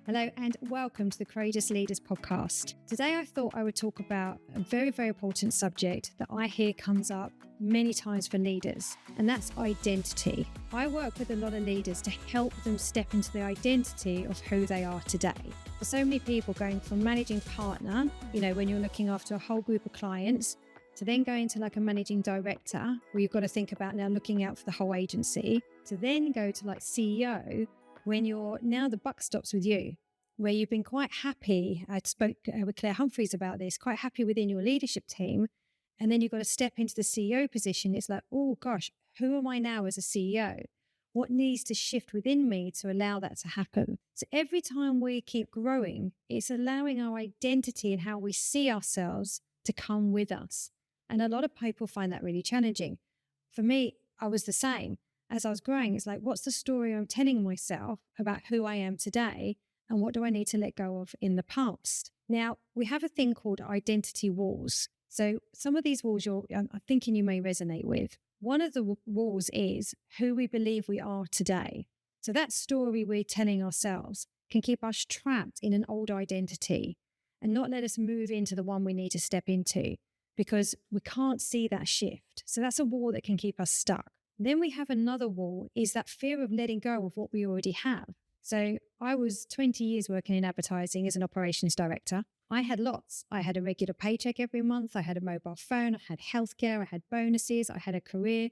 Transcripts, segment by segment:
Hello and welcome to the Courageous Leaders podcast. Today I thought I would talk about a very, very important subject that I hear comes up many times for leaders, and that's identity. I work with a lot of leaders to help them step into the identity of who they are today. For so many people going from managing partner, when you're looking after a whole group of clients, to then going to like a managing director, where you've got to think about now looking out for the whole agency, to then go to like CEO, when you're now the buck stops with you, where you've been quite happy. I spoke with Claire Humphreys about this, quite happy within your leadership team. And then you've got to step into the CEO position. It's like, oh gosh, who am I now as a CEO? What needs to shift within me to allow that to happen? So every time we keep growing, it's allowing our identity and how we see ourselves to come with us. And a lot of people find that really challenging. For me, I was the same. As I was growing, it's like, what's the story I'm telling myself about who I am today? And what do I need to let go of in the past? Now, we have a thing called identity walls. So some of these walls I'm thinking you may resonate with. One of the walls is who we believe we are today. So that story we're telling ourselves can keep us trapped in an old identity and not let us move into the one we need to step into because we can't see that shift. So that's a wall that can keep us stuck. Then we have another wall, is that fear of letting go of what we already have. So I was 20 years working in advertising as an operations director. I had lots. I had a regular paycheck every month. I had a mobile phone. I had healthcare. I had bonuses. I had a career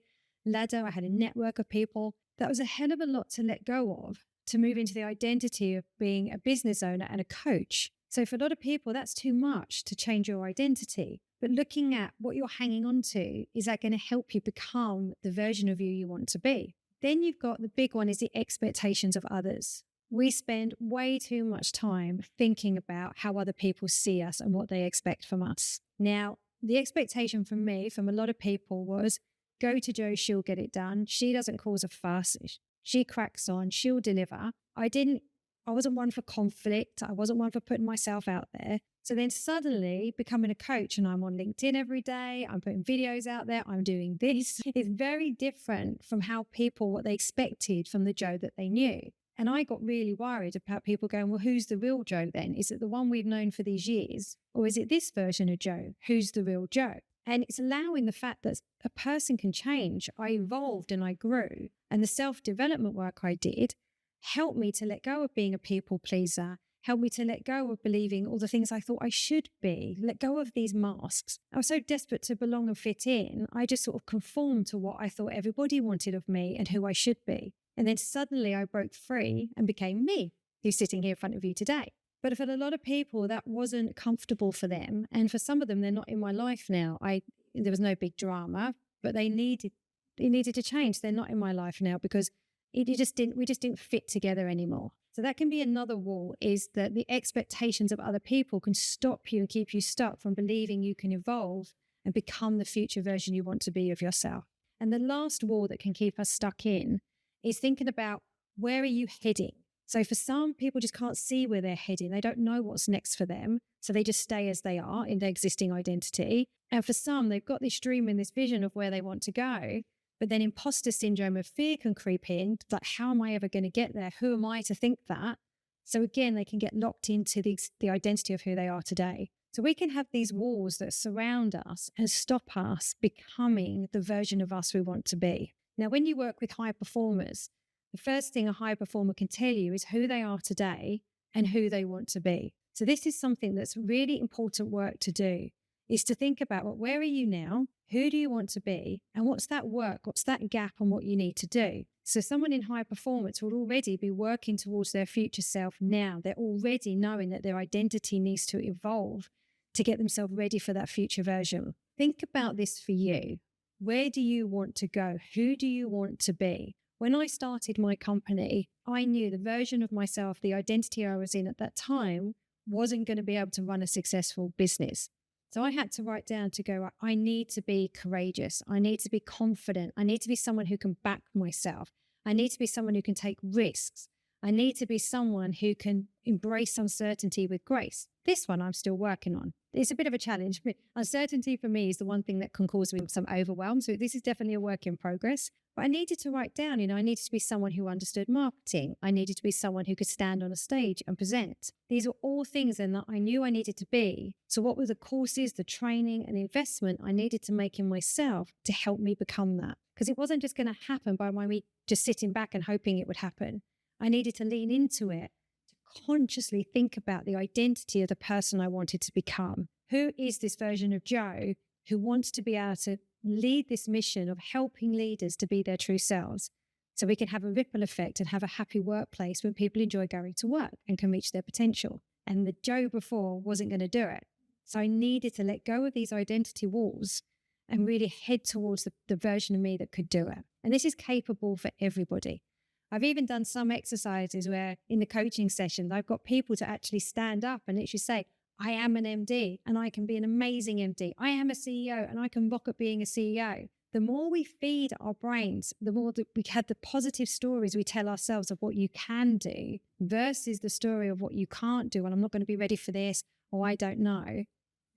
ladder. I had a network of people. That was a hell of a lot to let go of, to move into the identity of being a business owner and a coach. So for a lot of people, that's too much to change your identity. But looking at what you're hanging on to, is that going to help you become the version of you want to be? Then you've got the big one, is the expectations of others. We spend way too much time thinking about how other people see us and what they expect from us. Now, the expectation from me, from a lot of people, was go to Jo, she'll get it done. She doesn't cause a fuss. She cracks on, she'll deliver. I wasn't one for conflict. I wasn't one for putting myself out there. So then suddenly becoming a coach, and I'm on LinkedIn every day, I'm putting videos out there, I'm doing this. It's very different from how what they expected from the Jo that they knew. And I got really worried about people going, well, who's the real Jo then? Is it the one we've known for these years? Or is it this version of Jo? Who's the real Jo? And it's allowing the fact that a person can change. I evolved and I grew. And the self-development work I did helped me to let go of being a people pleaser, helped me to let go of believing all the things I thought I should be, let go of these masks. I was so desperate to belong and fit in, I just sort of conformed to what I thought everybody wanted of me and who I should be. And then suddenly I broke free and became me, who's sitting here in front of you today. But for a lot of people, that wasn't comfortable for them. And for some of them, they're not in my life now. There was no big drama, but they needed to change. They're not in my life now because we just didn't fit together anymore. So that can be another wall, is that the expectations of other people can stop you and keep you stuck from believing you can evolve and become the future version you want to be of yourself. And the last wall that can keep us stuck in is thinking about, where are you heading? So for some, people just can't see where they're heading. They don't know what's next for them. So they just stay as they are in their existing identity. And for some, they've got this dream and this vision of where they want to go. But then imposter syndrome of fear can creep in. Like, how am I ever going to get there? Who am I to think that? So again, they can get locked into the identity of who they are today. So we can have these walls that surround us and stop us becoming the version of us we want to be. Now, when you work with high performers, the first thing a high performer can tell you is who they are today and who they want to be. So this is something that's really important work to do, is to think about, well, where are you now? Who do you want to be? And what's that work? What's that gap on what you need to do? So someone in high performance will already be working towards their future self now. They're already knowing that their identity needs to evolve to get themselves ready for that future version. Think about this for you. Where do you want to go? Who do you want to be? When I started my company, I knew the version of myself, the identity I was in at that time, wasn't going to be able to run a successful business. So I had to write down to go, I need to be courageous. I need to be confident. I need to be someone who can back myself. I need to be someone who can take risks. I need to be someone who can embrace uncertainty with grace. This one I'm still working on. It's a bit of a challenge. Uncertainty for me is the one thing that can cause me some overwhelm. So this is definitely a work in progress. But I needed to write down, I needed to be someone who understood marketing. I needed to be someone who could stand on a stage and present. These are all things then that I knew I needed to be. So what were the courses, the training and the investment I needed to make in myself to help me become that? Because it wasn't just going to happen by me just sitting back and hoping it would happen. I needed to lean into it, to consciously think about the identity of the person I wanted to become. Who is this version of Jo who wants to be able to lead this mission of helping leaders to be their true selves, so we can have a ripple effect and have a happy workplace when people enjoy going to work and can reach their potential. And the Jo before wasn't going to do it. So I needed to let go of these identity walls and really head towards the version of me that could do it. And this is capable for everybody. I've even done some exercises where in the coaching sessions, I've got people to actually stand up and literally say, I am an MD and I can be an amazing MD. I am a CEO and I can rock at being a CEO. The more we feed our brains, the more that we have the positive stories we tell ourselves of what you can do versus the story of what you can't do. And I'm not going to be ready for this, or I don't know.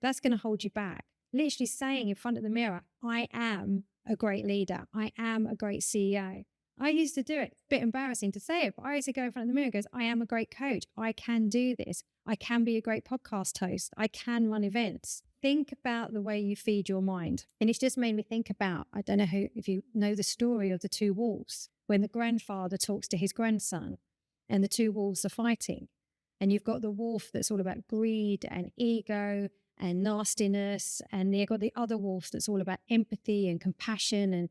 That's going to hold you back. Literally saying in front of the mirror, I am a great leader. I am a great CEO. I used to do it. It's a bit embarrassing to say it, but I used to go in front of the mirror and goes, I am a great coach. I can do this. I can be a great podcast host. I can run events. Think about the way you feed your mind. And it's just made me think about, I don't know if you know the story of the two wolves, when the grandfather talks to his grandson and the two wolves are fighting. And you've got the wolf that's all about greed and ego and nastiness. And you've got the other wolf that's all about empathy and compassion and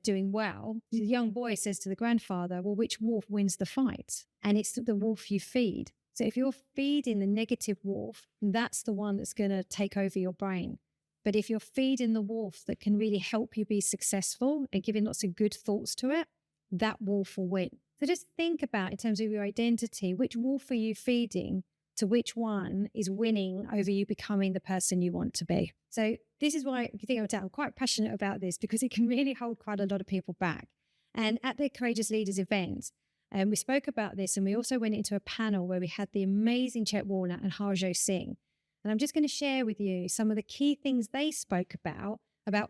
doing well. The young boy says to the grandfather, well, which wolf wins the fight? And it's the wolf you feed. So if you're feeding the negative wolf, that's the one that's going to take over your brain. But if you're feeding the wolf that can really help you be successful and giving lots of good thoughts to it, that wolf will win. So just think about, in terms of your identity, which wolf are you feeding to which one is winning over you becoming the person you want to be. So this is why, if you think I'm quite passionate about this, because it can really hold quite a lot of people back. And at the Courageous Leaders event, we spoke about this, and we also went into a panel where we had the amazing Chet Warner and Harjot Singh. And I'm just going to share with you some of the key things they spoke about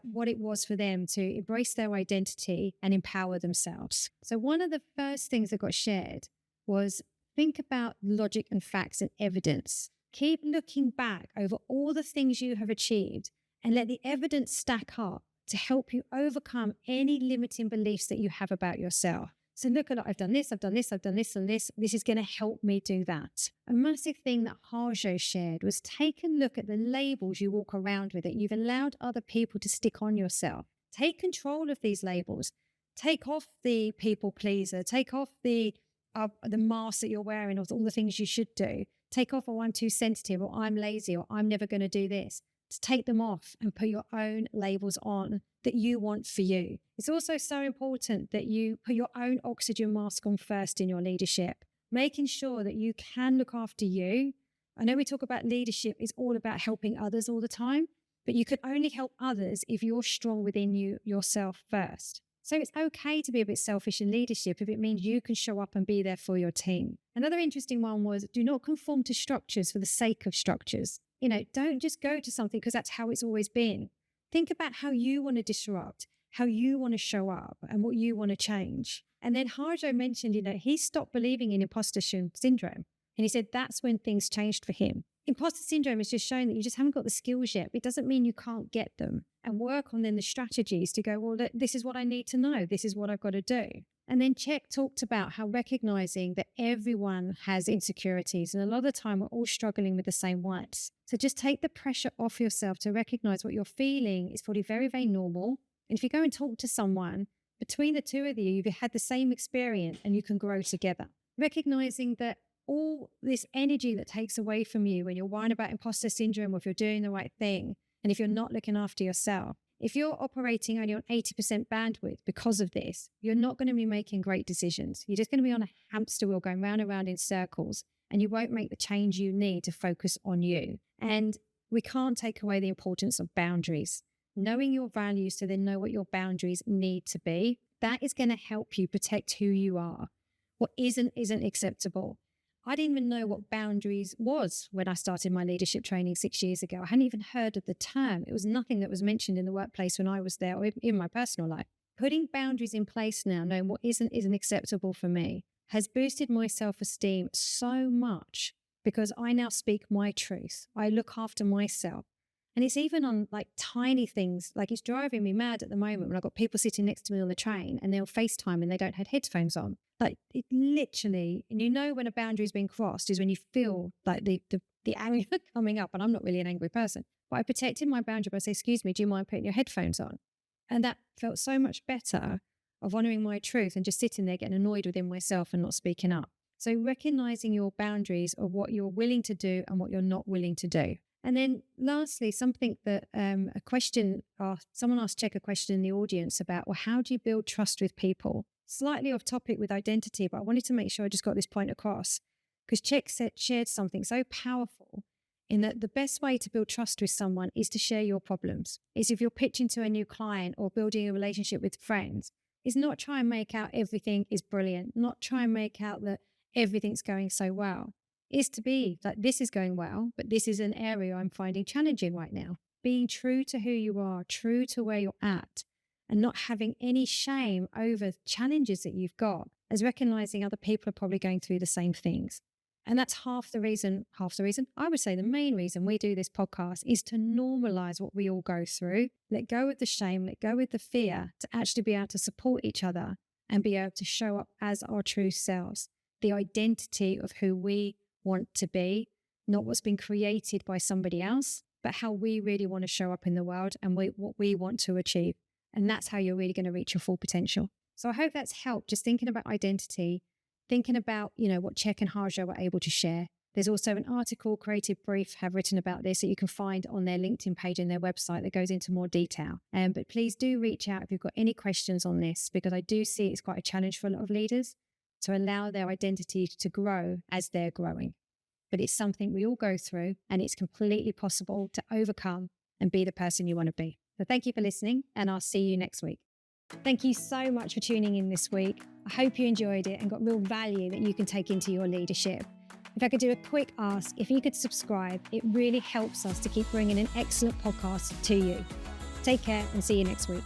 what it was for them to embrace their identity and empower themselves. So one of the first things that got shared was, think about logic and facts and evidence. Keep looking back over all the things you have achieved and let the evidence stack up to help you overcome any limiting beliefs that you have about yourself. So look at, I've done this, I've done this, I've done this and this. This is going to help me do that. A massive thing that Harjot shared was take a look at the labels you walk around with that you've allowed other people to stick on yourself. Take control of these labels. Take off the people pleaser. Take off the mask that you're wearing of all the things you should do. Take off, oh, I'm too sensitive, or I'm lazy, or I'm never going to do this. To take them off and put your own labels on that you want for you. It's also so important that you put your own oxygen mask on first in your leadership, making sure that you can look after you. I know we talk about leadership is all about helping others all the time, but you can only help others if you're strong within yourself first. So it's okay to be a bit selfish in leadership if it means you can show up and be there for your team. Another interesting one was, do not conform to structures for the sake of structures. Don't just go to something because that's how it's always been. Think about how you want to disrupt, how you want to show up and what you want to change. And then Harjot mentioned, he stopped believing in imposter syndrome. And he said that's when things changed for him. Imposter syndrome is just showing that you just haven't got the skills yet. It doesn't mean you can't get them. And work on then the strategies to go, well, this is what I need to know. This is what I've got to do. And then Chet talked about how recognizing that everyone has insecurities. And a lot of the time we're all struggling with the same ones. So just take the pressure off yourself to recognize what you're feeling is probably very, very normal. And if you go and talk to someone, between the two of you, you've had the same experience and you can grow together. Recognizing that all this energy that takes away from you when you're worrying about imposter syndrome, or if you're doing the right thing, and if you're not looking after yourself, if you're operating only on 80% bandwidth because of this, you're not going to be making great decisions. You're just going to be on a hamster wheel going round and round in circles, and you won't make the change you need to focus on you. And we can't take away the importance of boundaries. Knowing your values to then know what your boundaries need to be, that is going to help you protect who you are. What isn't acceptable. I didn't even know what boundaries was when I started my leadership training 6 years ago. I hadn't even heard of the term. It was nothing that was mentioned in the workplace when I was there or in my personal life. Putting boundaries in place now, knowing what isn't acceptable for me, has boosted my self-esteem so much because I now speak my truth. I look after myself. And it's even on like tiny things, like it's driving me mad at the moment when I've got people sitting next to me on the train and they'll FaceTime and they don't have headphones on. Like it literally, and you know when a boundary's been crossed is when you feel like the anger coming up. And I'm not really an angry person, but I protected my boundary by saying, excuse me, do you mind putting your headphones on? And that felt so much better of honouring my truth and just sitting there getting annoyed within myself and not speaking up. So recognising your boundaries of what you're willing to do and what you're not willing to do. And then lastly, something that someone asked Check a question in the audience about, well, how do you build trust with people? Slightly off topic with identity, but I wanted to make sure I just got this point across because Check shared something so powerful in that the best way to build trust with someone is to share your problems. Is if you're pitching to a new client or building a relationship with friends, is not try and make out everything is brilliant, not try and make out that everything's going so well. Is to be like, this is going well, but this is an area I'm finding challenging right now. Being true to who you are, true to where you're at, and not having any shame over challenges that you've got, as recognizing other people are probably going through the same things. And that's half the reason, I would say the main reason we do this podcast is to normalize what we all go through, let go of the shame, let go of the fear to actually be able to support each other and be able to show up as our true selves, the identity of who we want to be, not what's been created by somebody else, but how we really want to show up in the world and what we want to achieve. And that's how you're really going to reach your full potential. So I hope that's helped, just thinking about identity, thinking about, what Check and Harjot were able to share. There's also an article Creative Brief have written about this that you can find on their LinkedIn page and their website that goes into more detail. But please do reach out if you've got any questions on this, because I do see it's quite a challenge for a lot of leaders to allow their identity to grow as they're growing. But it's something we all go through, and it's completely possible to overcome and be the person you want to be. So thank you for listening, and I'll see you next week. Thank you so much for tuning in this week. I hope you enjoyed it and got real value that you can take into your leadership. If I could do a quick ask, if you could subscribe, it really helps us to keep bringing an excellent podcast to you. Take care and see you next week.